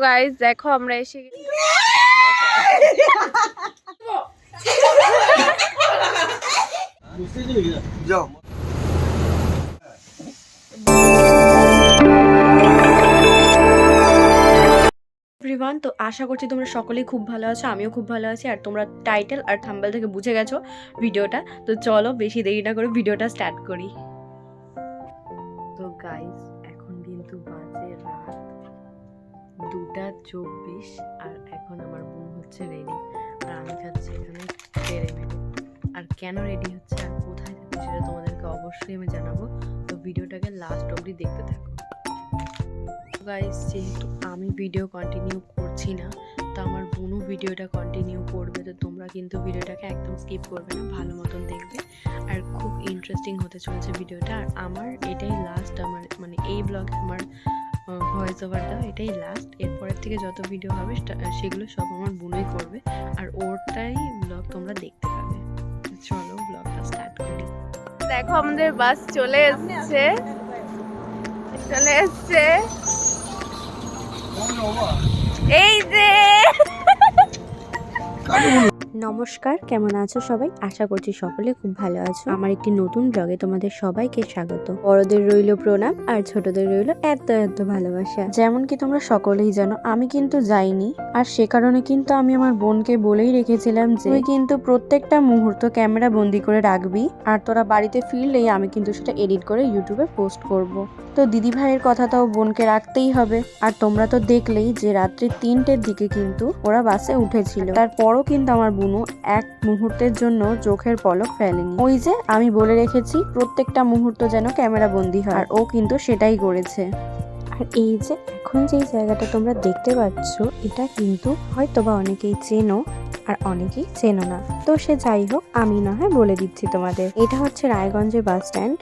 Guys দেখো আমরা এসে গেছি। এভরিওয়ান, তো আশা করছি তোমরা সকলেই খুব ভালো আছো, আমিও খুব ভালো আছি। আর তোমরা টাইটেল আর থাম্বনেল থেকে বুঝে গেছো ভিডিওটা। তো চলো বেশি দেরি না করে ভিডিওটা স্টার্ট করি। তো গাইস এখন কিন্তু বাজে রাত 2:24 আর এখন আমার বোন হচ্ছে রেডি আর আমি যাচ্ছি এখানে তেরে মেরে। আর কেন রেডি হচ্ছে আর কোথায় যাচ্ছি সেটা তোমাদেরকে অবশ্যই আমি জানাবো। তো ভিডিওটাকে লাস্ট অবধি দেখতে থাকো। গাইস যেহেতু আমি ভিডিও কন্টিনিউ করছি না, তো আমার বোনও ভিডিওটা কন্টিনিউ করবে। তো তোমরা কিন্তু ভিডিওটাকে একদম স্কিপ করবে না, ভালো মতন দেখবে। আর খুব ইন্টারেস্টিং হতে চলেছে ভিডিওটা। আর আমার এটাই লাস্ট, আমার মানে এই ব্লগে আমার ভয়েস ওভার দাও এটাই লাস্ট। এরপরের থেকে যত ভিডিও হবে সেগুলো সব আমার বোনই করবে আর ওরটাই ব্লগ তোমরা দেখতে পাবে। চলো ব্লগটা স্টার্ট করি। দেখো আমাদের বাস চলে এসেছে, এই যে। নমস্কার, কেমন আছো সবাই? আশা করছি সকলে খুব ভালো আছো। আমার একটি নতুন ব্লগে তোমাদের সবাইকে স্বাগত। বড়দের রইল প্রণাম আর ছোটদের রইল এত এত ভালোবাসা। যেমন কি তোমরা সকলেই জানো আমি কিন্তু যাইনি, আর সে কারণে কিন্তু আমি আমার বোনকে বলেই রেখেছিলাম যে তুই কিন্তু প্রত্যেকটা মুহূর্ত ক্যামেরা বন্দি করে রাখবি, আর তোরা বাড়িতে ফিরলেই আমি কিন্তু সেটা এডিট করে ইউটিউবে পোস্ট করব। তো দিদি ভাইয়ের কথাটাও বোনকে রাখতেই হবে। আর তোমরা তো দেখলেই যে রাত্রি 3টের দিকে কিন্তু ওরা বাসে উঠেছিল, তারপরও কিন্তু আমার বোনও এক মুহূর্তের জন্য চোখের পলক ফেলেনি। ওই যে আমি বলে রেখেছি প্রত্যেকটা মুহূর্ত যেন ক্যামেরা বন্দি হয়, আর ও কিন্তু সেটাই করেছে। আর এই যে এখন যেই জায়গাটা তোমরা দেখতে পাচ্ছ এটা কিন্তু হয়তোবা অনেকেই চেনো আর অনেকেই চেনো না। তো সে যাই হোক, আমি না হয় বলে দিচ্ছি তোমাদের। এটা হচ্ছে রায়গঞ্জের বাস স্ট্যান্ড।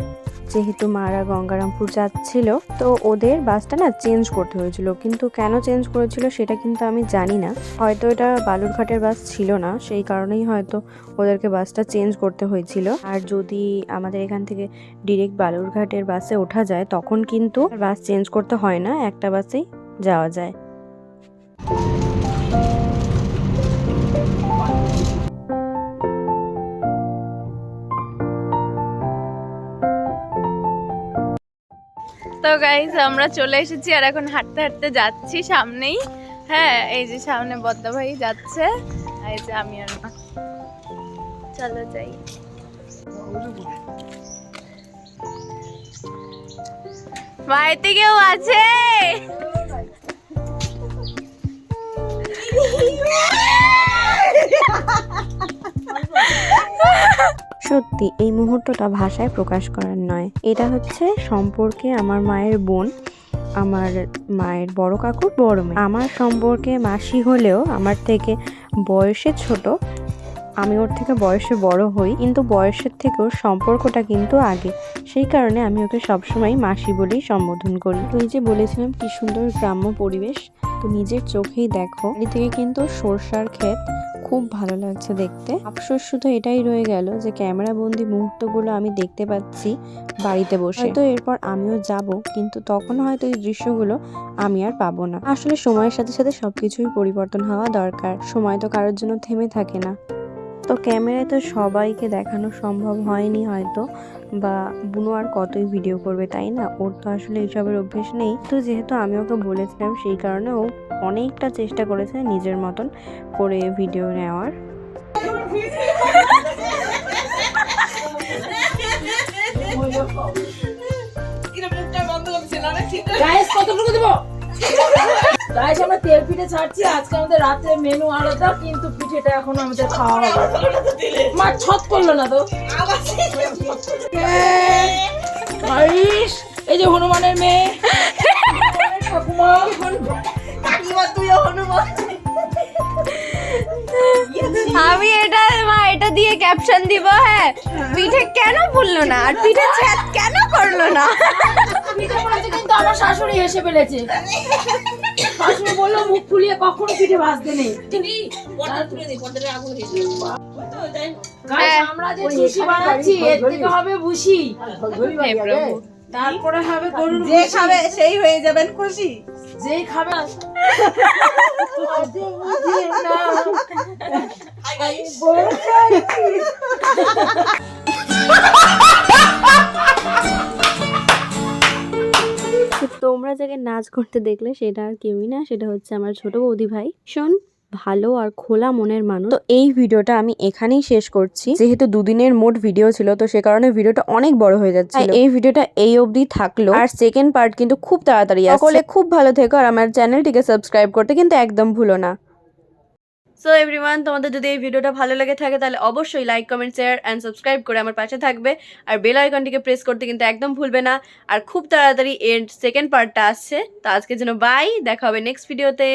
যেহেতু মারা গঙ্গারামপুর যাচ্ছিল, তো ওদের বাসটা না চেঞ্জ করতে হয়েছিল, কিন্তু কেন চেঞ্জ করেছিল সেটা কিন্তু আমি জানি না। হয়তো এটা বালুরঘাটের বাস ছিল না, সেই কারণেই হয়তো ওদেরকে বাসটা চেঞ্জ করতে হয়েছিল। আর যদি আমাদের এখান থেকে ডিরেক্ট বালুরঘাটের বাসে ওঠা যায় তখন কিন্তু বাস চেঞ্জ করতে হয় না, একটা বাসেই যাওয়া যায়। তো গাইস আমরা চলে এসেছি আর এখন হাঁটতে হাঁটতে যাচ্ছি সামনেই। হ্যাঁ এই যে সামনে বদ্দা ভাই যাচ্ছে, এই যে আমি আর মা। চলো যাই। বাড়িতে কেউ আছে? সত্যি এই মুহূর্তটা ভাষায় প্রকাশ করার নয়। এটা হচ্ছে সম্পর্কে আমার মায়ের বোন, আমার মায়ের বড় কাকুর বড় মেয়ে। আমার সম্পর্কে মাসি হলেও আমার থেকে বয়সে ছোট, আমি ওর থেকে বয়সে বড় হই, কিন্তু বয়সের থেকেও সম্পর্কটা কিন্তু আগে। সেই কারণে আমি ওকে সবসময় মাসি বলেই সম্বোধন করি। তো এই যে বলেছিলাম কি সুন্দর গ্রাম্য পরিবেশ, তো নিজের চোখেই দেখো। বাড়ি থেকে কিন্তু সরষার ক্ষেত, খুব ভালো লাগছে দেখতে। আফসোস শুধু এটাই রয়ে গেল যে ক্যামেরা বন্দি মুহূর্তগুলো আমি দেখতে পাচ্ছি বাড়িতে বসে। হয়তো এরপর আমিও যাব, কিন্তু তখন হয়তো এই দৃশ্যগুলো আমি আর পাবো না। আসলে সময়ের সাথে সাথে সবকিছুই পরিবর্তন হওয়া দরকার, সময় তো কারোর জন্য থেমে থাকে না। তো ক্যামেরায় তো সবাইকে দেখানো সম্ভব হয়নি হয়তো, বা বুনো আর কতই ভিডিও করবে তাই না, ওর তো আসলে এইসবের অভ্যেস নেই। তো যেহেতু আমি ওকে বলেছিলাম সেই কারণে ও অনেকটা চেষ্টা করেছে নিজের মতন করে ভিডিও নেওয়ার। আমরা তেল পিঠে ছাড়ছি আজকে, আমাদের রাতে মেনু আলাদা, কিন্তু পিঠেটা এখন আমাদের খাওয়া হবে। মা ছট করলো না তো। এই যে হনুমানের মেয়ে ঠাকুমা, আমি এটা দিয়ে ক্যাপশন দিব। হ্যাঁ পিঠে কেন বললো না, আর পিঠে ছ্যাদ কেন করলো না? পিঠে বলেছে কিন্তু আমার শাশুড়ি হেসে ফেলেছে। শাশুড়ি বললো মুখ ফুলিয়ে কখনো পিঠে ভাজতে নেই। আমরা যে সুশি বানাচ্ছি এর থেকে হবে ভুসি। তারপরে হবে গরুর যে ভুসি। খাবে সেই হয়ে যাবেন খুশি। যেই খাবে আজ বুঝি না। আমি বলছি। তো তোমরা যাকে নাচ করতে দেখলে সেটা আর কেউই না, সেটা হচ্ছে আমার ছোট বৌদি ভাই। ভীষণ ভালো আর খোলা মনের মানুষ। তো এই ভিডিওটা আমি এখানেই শেষ করছি, যেহেতু দুদিনের মোট ভিডিও ছিল, তো সে কারণে ভিডিওটা অনেক বড় হয়ে যাচ্ছে। এই ভিডিওটা এই অবধি থাকলো, আর সেকেন্ড পার্ট কিন্তু খুব তাড়াতাড়ি আসছে। সকলে খুব ভালো থেকো, আর আমার চ্যানেলটিকে সাবস্ক্রাইব করতে কিন্তু একদম ভুলো না। সো এভরিওয়ান, তোমাদের যদি এই ভিডিওটা ভালো লেগে থাকে তাহলে অবশ্যই like, comment, share and subscribe করে আমার পাশে থাকবে। আর বেল আইকনটিকে প্রেস করতে কিন্তু একদম ভুলবে না। আর খুব তাড়াতাড়ি এর সেকেন্ড পার্টটা আসছে। তো আজকের জন্য বাই, দেখা হবে নেক্সট ভিডিওতে।